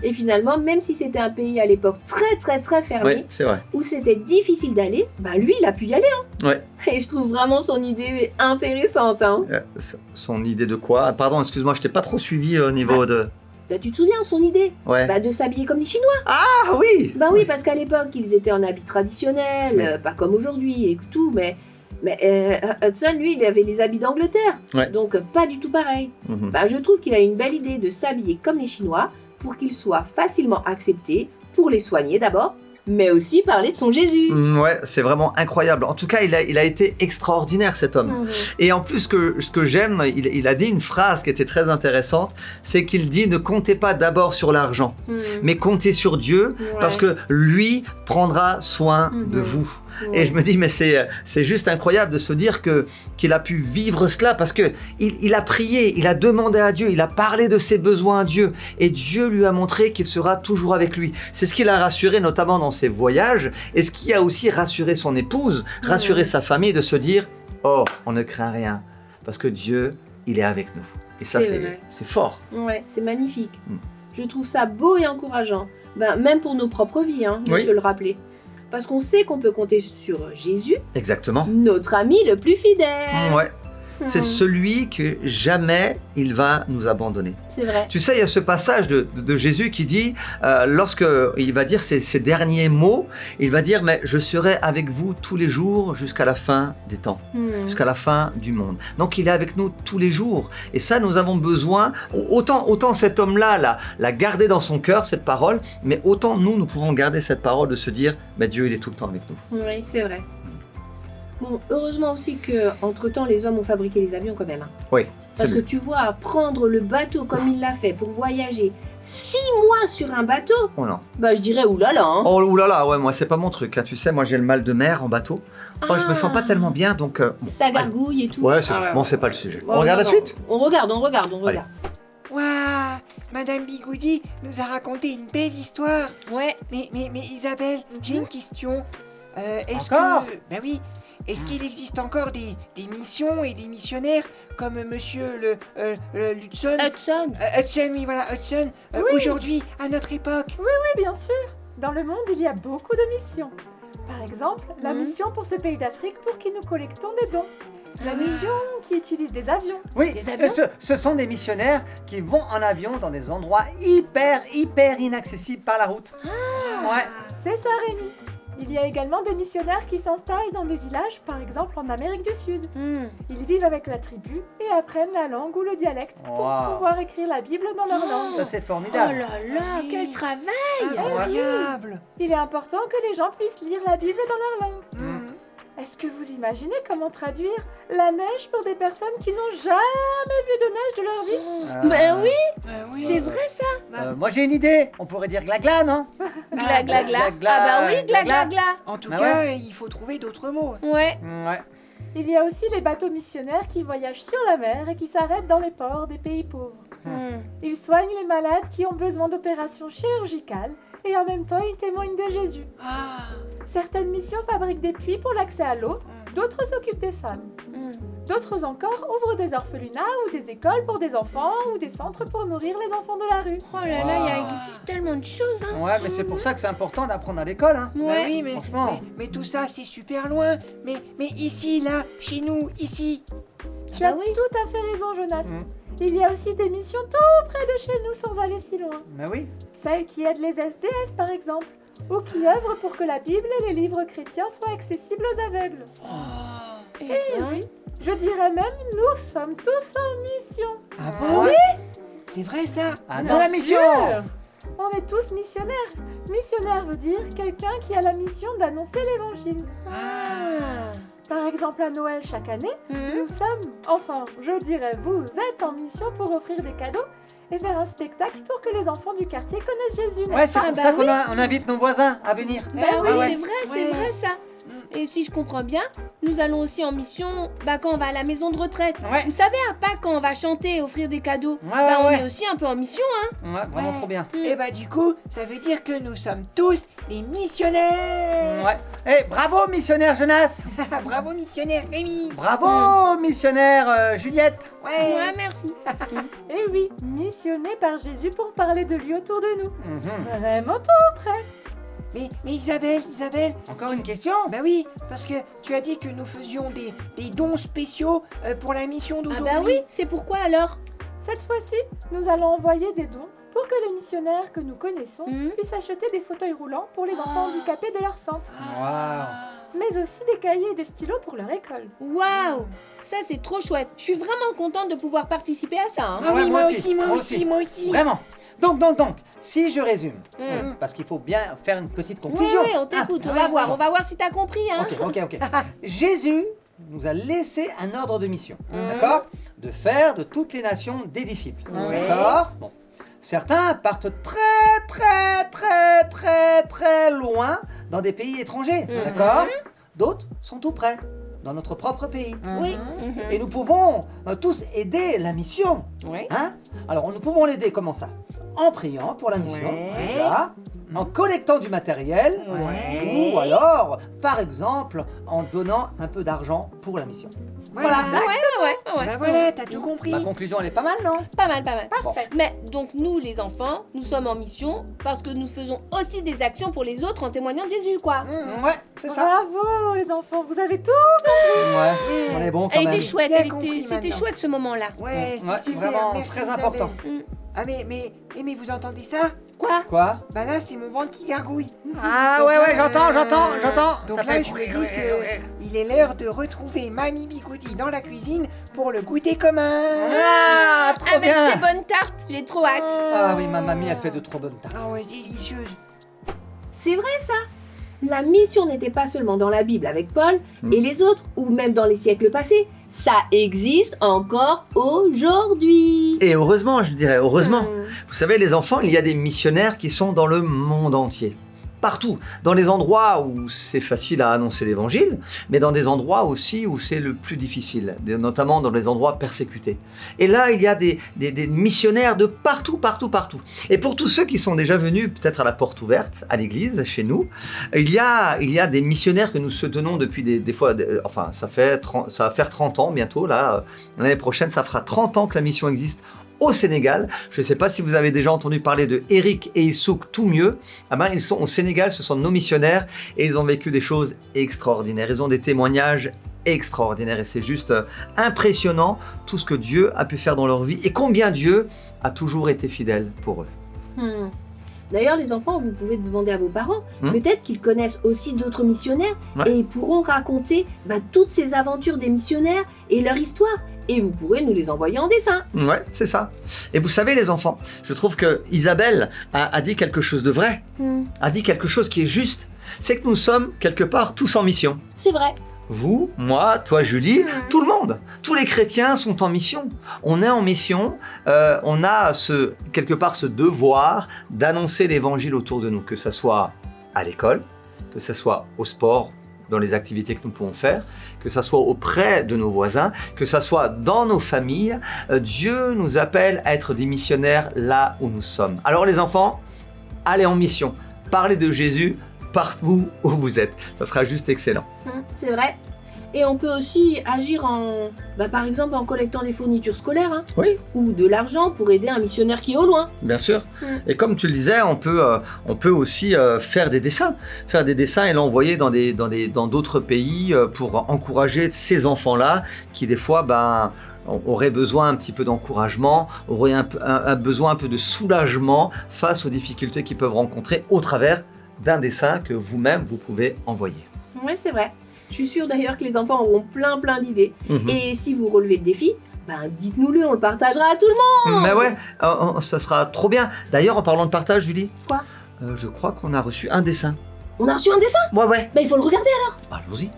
Speaker 3: Et finalement, même si c'était un pays à l'époque très fermé,
Speaker 2: Oui, c'est vrai.
Speaker 3: où c'était difficile d'aller, bah lui, il a pu y aller. Hein.
Speaker 2: Ouais.
Speaker 3: Et je trouve vraiment son idée intéressante. Hein.
Speaker 2: Son idée de quoi? Pardon, excuse-moi, je t'ai pas trop suivi au niveau de...
Speaker 3: Bah, tu te souviens, son idée
Speaker 2: Ouais.
Speaker 3: bah, de s'habiller comme les Chinois.
Speaker 2: Ah oui.
Speaker 3: Bah oui, parce qu'à l'époque, ils étaient en habits traditionnels,
Speaker 2: Oui.
Speaker 3: pas comme aujourd'hui et tout, mais Hudson, lui, il avait les habits d'Angleterre.
Speaker 2: Ouais.
Speaker 3: Donc, pas du tout pareil.
Speaker 2: Mhm.
Speaker 3: Bah, je trouve qu'il a une belle idée de s'habiller comme les Chinois pour qu'il soit facilement accepté, pour les soigner d'abord, mais aussi parler de son Jésus.
Speaker 2: Ouais, c'est vraiment incroyable. En tout cas, il a été extraordinaire cet homme. Et en plus, ce que j'aime, il a dit une phrase qui était très intéressante, c'est qu'il dit ne comptez pas d'abord sur l'argent, mais comptez sur Dieu, parce que lui prendra soin de vous. Et je me dis, mais c'est juste incroyable de se dire qu'il a pu vivre cela, parce que il a prié, il a demandé à Dieu, il a parlé de ses besoins à Dieu, et Dieu lui a montré qu'il sera toujours avec lui. C'est ce qui l'a rassuré, notamment dans ses voyages, et ce qui a aussi rassuré son épouse, rassuré sa famille, de se dire, oh, on ne craint rien, parce que Dieu, il est avec nous. Et ça,
Speaker 3: C'est vrai.
Speaker 2: c'est fort.
Speaker 3: Ouais, c'est magnifique. Je trouve ça beau et encourageant. Ben, même pour nos propres vies, hein, de
Speaker 2: Oui.
Speaker 3: se le rappeler. Parce qu'on sait qu'on peut compter sur Jésus,
Speaker 2: Exactement.
Speaker 3: notre ami le plus fidèle.
Speaker 2: Ouais. C'est celui que jamais il va nous abandonner.
Speaker 3: C'est vrai.
Speaker 2: Tu sais, il y a ce passage de Jésus qui dit, lorsque il va dire ces derniers mots, il va dire, mais je serai avec vous tous les jours jusqu'à la fin des temps, jusqu'à la fin du monde. Donc il est avec nous tous les jours. Et ça, nous avons besoin, autant cet homme-là l'a gardé dans son cœur, cette parole, mais autant nous pouvons garder cette parole de se dire, mais Dieu, il est tout le temps avec nous.
Speaker 3: Oui, c'est vrai. Bon, heureusement aussi qu'entre-temps, les hommes ont fabriqué les avions quand même. Hein.
Speaker 2: Oui.
Speaker 3: Parce que tu vois, prendre le bateau comme il l'a fait pour voyager, 6 mois sur un bateau?
Speaker 2: Oh non.
Speaker 3: Bah, je dirais oulala, hein.
Speaker 2: Oh oulala, ouais, moi c'est pas mon truc. Hein. Tu sais, moi j'ai le mal de mer en bateau. Oh, je me sens pas tellement bien, donc. Bon,
Speaker 3: Ça gargouille et tout.
Speaker 2: ouais, c'est ça.
Speaker 3: Ah,
Speaker 2: Bon, c'est pas le sujet.
Speaker 3: Bon,
Speaker 2: On regarde
Speaker 3: non,
Speaker 2: la suite?
Speaker 3: On regarde.
Speaker 2: Allez.
Speaker 7: Waouh, Madame Bigoudi nous a raconté une belle histoire.
Speaker 9: Ouais.
Speaker 7: Mais Isabelle, j'ai une question. Est-ce
Speaker 8: Encore
Speaker 7: que... Ben oui. Est-ce qu'il existe encore des missions et des missionnaires comme monsieur le Hudson Hudson, oui, voilà, Hudson, aujourd'hui, à notre époque?
Speaker 6: Oui, bien sûr. Dans le monde, il y a beaucoup de missions. Par exemple, la mission pour ce pays d'Afrique pour qui nous collectons des dons. La mission qui utilise des avions.
Speaker 8: Oui,
Speaker 9: Des avions
Speaker 8: ce sont des missionnaires qui vont en avion dans des endroits hyper inaccessibles par la route. Ouais.
Speaker 6: C'est ça, Rémi. Il y a également des missionnaires qui s'installent dans des villages, par exemple en Amérique du Sud. Ils vivent avec la tribu et apprennent la langue ou le dialecte pour
Speaker 8: Wow.
Speaker 6: pouvoir écrire la Bible dans leur langue.
Speaker 8: Ça c'est
Speaker 9: Oh
Speaker 8: formidable.
Speaker 9: là là, quel travail!
Speaker 7: Incroyable.
Speaker 6: Il est important que les gens puissent lire la Bible dans leur langue.
Speaker 7: Mhm.
Speaker 6: Est-ce que vous imaginez comment traduire la neige pour des personnes qui n'ont jamais vu de neige de leur vie?
Speaker 9: Bah oui,
Speaker 7: Ben oui.
Speaker 9: c'est vrai ça!
Speaker 8: Moi j'ai une idée. On pourrait dire glagla, non?
Speaker 9: Gla gla gla.
Speaker 8: gla,
Speaker 9: Ah bah oui, gla
Speaker 8: gla.
Speaker 9: gla gla.
Speaker 7: En tout
Speaker 8: Bah
Speaker 7: cas, il faut trouver d'autres mots.
Speaker 9: Ouais.
Speaker 8: Ouais.
Speaker 6: Il y a aussi les bateaux missionnaires qui voyagent sur la mer et qui s'arrêtent dans les ports des pays pauvres. Ils soignent les malades qui ont besoin d'opérations chirurgicales et en même temps ils témoignent de Jésus.
Speaker 7: Ah.
Speaker 6: Certaines missions fabriquent des puits pour l'accès à l'eau, d'autres s'occupent des femmes. D'autres encore ouvrent des orphelinats ou des écoles pour des enfants ou des centres pour nourrir les enfants de la rue.
Speaker 9: Oh là là, il existe tellement de choses, hein!
Speaker 8: Ouais, mais c'est pour ça que c'est important d'apprendre à l'école, hein.
Speaker 7: Ben
Speaker 9: Ouais.
Speaker 7: oui,
Speaker 8: franchement.
Speaker 7: mais tout ça, c'est super loin. Mais ici, là, chez nous, ici.
Speaker 6: Tu as tout à fait raison, Jonas.
Speaker 8: Mm.
Speaker 6: Il y a aussi des missions tout près de chez nous sans aller si loin.
Speaker 8: Bah oui.
Speaker 6: Celles qui aident les SDF, par exemple, ou qui œuvrent pour que la Bible et les livres chrétiens soient accessibles aux aveugles.
Speaker 9: Eh
Speaker 6: Eh
Speaker 9: ben,
Speaker 6: oui, je dirais même, nous sommes tous en mission.
Speaker 7: Ah bon? C'est vrai ça?
Speaker 8: Ah
Speaker 6: Bien
Speaker 8: non, la mission.
Speaker 6: sûr. On est tous missionnaires. Missionnaire veut dire quelqu'un qui a la mission d'annoncer l'évangile.
Speaker 9: Ah.
Speaker 6: Par exemple, à Noël chaque année,
Speaker 9: Mhm.
Speaker 6: nous sommes, enfin, je dirais, vous êtes en mission pour offrir des cadeaux et faire un spectacle pour que les enfants du quartier connaissent Jésus,
Speaker 8: Ouais,
Speaker 6: n'est-ce
Speaker 8: c'est
Speaker 6: pas?
Speaker 8: pour
Speaker 9: bah
Speaker 8: ça
Speaker 9: oui.
Speaker 8: on invite nos voisins à venir.
Speaker 9: Bah
Speaker 6: Eh
Speaker 9: oui,
Speaker 8: ouais.
Speaker 9: c'est
Speaker 7: Ouais.
Speaker 9: vrai ça. Et si je comprends bien, nous allons aussi en mission quand on va à la maison de retraite.
Speaker 8: Ouais.
Speaker 9: Vous savez, à Pâques, quand on va chanter et offrir des cadeaux,
Speaker 8: Ouais,
Speaker 9: on
Speaker 8: ouais.
Speaker 9: est aussi un peu en mission, hein.
Speaker 8: Ouais, vraiment trop bien.
Speaker 7: Et bah du coup, ça veut dire que nous sommes tous des missionnaires.
Speaker 8: Ouais. Eh, bravo missionnaire Jonas.
Speaker 7: Bravo missionnaire Rémi.
Speaker 8: Bravo missionnaire Juliette.
Speaker 9: Ouais, merci.
Speaker 6: Eh oui, missionnés par Jésus pour parler de lui autour de nous.
Speaker 8: Mhm.
Speaker 6: Vraiment tout près.
Speaker 7: Mais Isabelle,
Speaker 8: Encore une question?
Speaker 7: bah oui, parce que tu as dit que nous faisions des dons spéciaux pour la mission
Speaker 9: Ah
Speaker 7: d'aujourd'hui.
Speaker 9: bah oui, c'est pourquoi alors?
Speaker 6: Cette fois-ci, nous allons envoyer des dons pour que les missionnaires que nous connaissons
Speaker 9: Mhm.
Speaker 6: puissent acheter des fauteuils roulants pour les enfants handicapés de leur centre,
Speaker 8: Waouh.
Speaker 6: mais aussi des cahiers et des stylos pour leur école.
Speaker 9: Waouh! Ça, c'est trop chouette. Je suis vraiment contente de pouvoir participer à ça, hein.
Speaker 7: Ah oui,
Speaker 8: Ouais,
Speaker 7: moi aussi.
Speaker 8: Vraiment. Donc, si je résume,
Speaker 9: Mm.
Speaker 8: parce qu'il faut bien faire une petite
Speaker 9: Oui,
Speaker 8: conclusion.
Speaker 9: on t'écoute,
Speaker 8: Ah,
Speaker 9: on va voir si t'as compris, hein.
Speaker 8: Ok. Jésus nous a laissé un ordre de mission,
Speaker 9: Mhm.
Speaker 8: d'accord? De faire de toutes les nations des disciples,
Speaker 9: Ouais.
Speaker 8: d'accord? Bon. Certains partent très loin dans des pays étrangers,
Speaker 9: Mhm.
Speaker 8: d'accord? D'autres sont tout près, dans notre propre pays.
Speaker 9: Oui.
Speaker 8: Et nous pouvons tous aider la mission.
Speaker 9: Ouais.
Speaker 8: Hein? Alors, nous pouvons l'aider comment ça? En priant pour la mission,
Speaker 9: Ouais.
Speaker 8: déjà, en collectant du matériel,
Speaker 9: Ouais.
Speaker 8: ou alors, par exemple, en donnant un peu d'argent pour la mission. Voilà.
Speaker 9: Ouais.
Speaker 7: Bah voilà, t'as tout compris.
Speaker 8: Ma conclusion, elle est pas mal, non?
Speaker 9: Pas mal.
Speaker 6: Parfait.
Speaker 9: Mais donc nous, les enfants, nous sommes en mission parce que nous faisons aussi des actions pour les autres en témoignant de Jésus, quoi.
Speaker 8: Ouais, c'est ça.
Speaker 6: Bravo les enfants, vous avez tout.
Speaker 8: Ouais, on est bon quand
Speaker 9: Elle
Speaker 8: même.
Speaker 9: était chouette,
Speaker 7: Bien compris
Speaker 9: c'était
Speaker 7: maintenant.
Speaker 9: chouette ce moment-là.
Speaker 7: Ouais, c'était
Speaker 8: Ouais,
Speaker 7: super.
Speaker 8: vraiment
Speaker 7: Merci,
Speaker 8: très
Speaker 7: Isabelle.
Speaker 8: important.
Speaker 7: Ah mais vous entendez ça?
Speaker 9: Quoi?
Speaker 8: Quoi?
Speaker 7: Bah là, c'est mon ventre qui gargouille.
Speaker 8: Ah
Speaker 7: Donc
Speaker 8: ouais,
Speaker 7: là,
Speaker 8: j'entends.
Speaker 7: Donc
Speaker 8: Ça
Speaker 7: là,
Speaker 8: fait
Speaker 7: je me dis que il est l'heure de retrouver Mamie Bigoudi dans la cuisine pour le goûter commun.
Speaker 8: Ah, trop
Speaker 9: Avec
Speaker 8: bien.
Speaker 9: ces bonnes tartes, j'ai trop hâte.
Speaker 8: Ah oui, ma mamie, elle fait de trop bonnes tartes.
Speaker 7: Ah ouais, délicieuse.
Speaker 3: C'est vrai ça. La mission n'était pas seulement dans la Bible avec Paul et les autres, ou même dans les siècles passés. Ça existe encore aujourd'hui.
Speaker 2: Et heureusement, je dirais, heureusement. Vous savez, les enfants, il y a des missionnaires qui sont dans le monde entier. Partout, dans les endroits où c'est facile à annoncer l'évangile, mais dans des endroits aussi où c'est le plus difficile, notamment dans les endroits persécutés. Et là, il y a des missionnaires de partout. Et pour tous ceux qui sont déjà venus, peut-être à la porte ouverte, à l'église, chez nous, il y a des missionnaires que nous soutenons depuis des fois, enfin, ça va faire 30 ans bientôt, là, l'année prochaine, ça fera 30 ans que la mission existe au Sénégal. Je ne sais pas si vous avez déjà entendu parler de Eric et Issouk Toumieux. Ah ben, ils sont au Sénégal, ce sont nos missionnaires et ils ont vécu des choses extraordinaires. Ils ont des témoignages extraordinaires et c'est juste impressionnant tout ce que Dieu a pu faire dans leur vie et combien Dieu a toujours été fidèle pour eux.
Speaker 3: D'ailleurs, les enfants, vous pouvez demander à vos parents, peut-être qu'ils connaissent aussi d'autres missionnaires et ils pourront raconter toutes ces aventures des missionnaires et leur histoire. Et vous pourrez nous les envoyer en dessin.
Speaker 2: Ouais, c'est ça. Et vous savez, les enfants, je trouve que Isabelle a dit quelque chose de vrai, a dit quelque chose qui est juste. C'est que nous sommes quelque part tous en mission.
Speaker 3: C'est vrai.
Speaker 2: Vous, moi, toi, Julie, tout le monde. Tous les chrétiens sont en mission. On est en mission. On a quelque part ce devoir d'annoncer l'évangile autour de nous, que ce soit à l'école, que ce soit au sport, dans les activités que nous pouvons faire, que ça soit auprès de nos voisins, que ça soit dans nos familles. Dieu nous appelle à être des missionnaires là où nous sommes. Alors les enfants, allez en mission. Parlez de Jésus partout où vous êtes. Ça sera juste excellent.
Speaker 3: C'est vrai. Et on peut aussi agir par exemple en collectant des fournitures scolaires,
Speaker 2: oui,
Speaker 3: ou de l'argent pour aider un missionnaire qui est au loin.
Speaker 2: Bien sûr. Et comme tu le disais, on peut aussi faire des dessins et l'envoyer dans d'autres pays pour encourager ces enfants-là qui des fois auraient besoin un petit peu d'encouragement, auraient un besoin un peu de soulagement face aux difficultés qu'ils peuvent rencontrer au travers d'un dessin que vous-même vous pouvez envoyer.
Speaker 3: Oui, c'est vrai. Je suis sûre d'ailleurs que les enfants auront plein d'idées. Et si vous relevez le défi, dites-nous-le, on le partagera à tout le monde.
Speaker 2: Mais ouais, ça sera trop bien. D'ailleurs, en parlant de partage, Julie.
Speaker 3: Quoi?
Speaker 2: Je crois qu'on a reçu un dessin.
Speaker 3: On a reçu un dessin?
Speaker 2: Ouais.
Speaker 3: Il faut le regarder alors.
Speaker 2: Allons-y.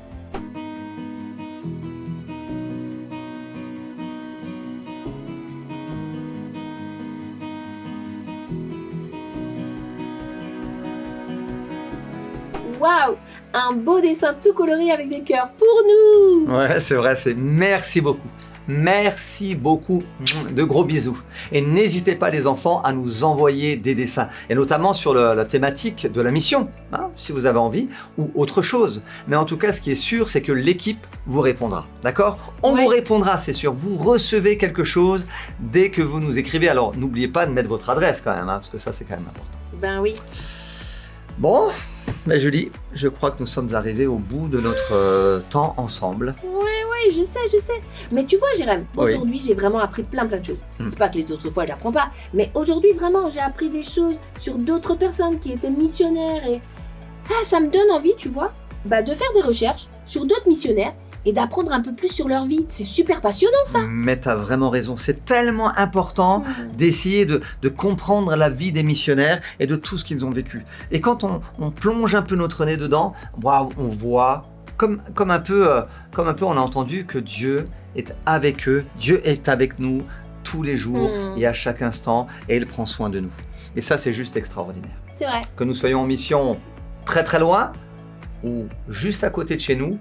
Speaker 3: Waouh! Un beau dessin tout coloré avec des cœurs pour nous.
Speaker 2: Ouais, c'est vrai, merci beaucoup. Merci beaucoup, de gros bisous. Et n'hésitez pas les enfants à nous envoyer des dessins, et notamment sur la thématique de la mission, si vous avez envie, ou autre chose. Mais en tout cas, ce qui est sûr, c'est que l'équipe vous répondra, d'accord? On vous répondra, c'est sûr. Vous recevez quelque chose dès que vous nous écrivez. Alors, n'oubliez pas de mettre votre adresse quand même, parce que ça, c'est quand même important.
Speaker 3: Ben oui.
Speaker 2: Bon, mais Julie, je crois que nous sommes arrivés au bout de notre temps ensemble.
Speaker 3: Ouais, je sais. Mais tu vois, Jérém, aujourd'hui, j'ai vraiment appris plein de choses. C'est pas que les autres fois, j'apprends pas. Mais aujourd'hui, vraiment, j'ai appris des choses sur d'autres personnes qui étaient missionnaires. Et ça me donne envie, tu vois, de faire des recherches sur d'autres missionnaires et d'apprendre un peu plus sur leur vie. C'est super passionnant, ça.
Speaker 2: Mais t'as vraiment raison. C'est tellement important d'essayer de comprendre la vie des missionnaires et de tout ce qu'ils ont vécu. Et quand on plonge un peu notre nez dedans, on voit comme un peu on a entendu que Dieu est avec eux. Dieu est avec nous tous les jours et à chaque instant et il prend soin de nous. Et ça, c'est juste extraordinaire.
Speaker 3: C'est vrai.
Speaker 2: Que nous soyons en mission très très loin ou juste à côté de chez nous,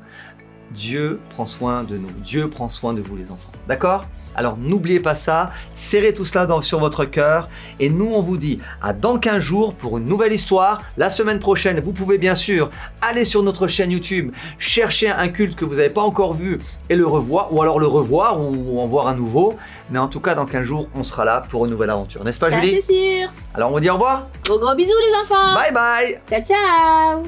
Speaker 2: Dieu prend soin de nous. Dieu prend soin de vous les enfants. D'accord? Alors n'oubliez pas ça, serrez tout cela sur votre cœur et nous on vous dit à dans 15 jours pour une nouvelle histoire. La semaine prochaine, vous pouvez bien sûr aller sur notre chaîne YouTube, chercher un culte que vous n'avez pas encore vu et le revoir, ou alors le revoir ou en voir un nouveau. Mais en tout cas, dans 15 jours, on sera là pour une nouvelle aventure. N'est-ce pas, Julie?
Speaker 3: C'est sûr.
Speaker 2: Alors on vous dit au revoir.
Speaker 3: Gros bisous les enfants.
Speaker 2: Bye bye.
Speaker 3: Ciao.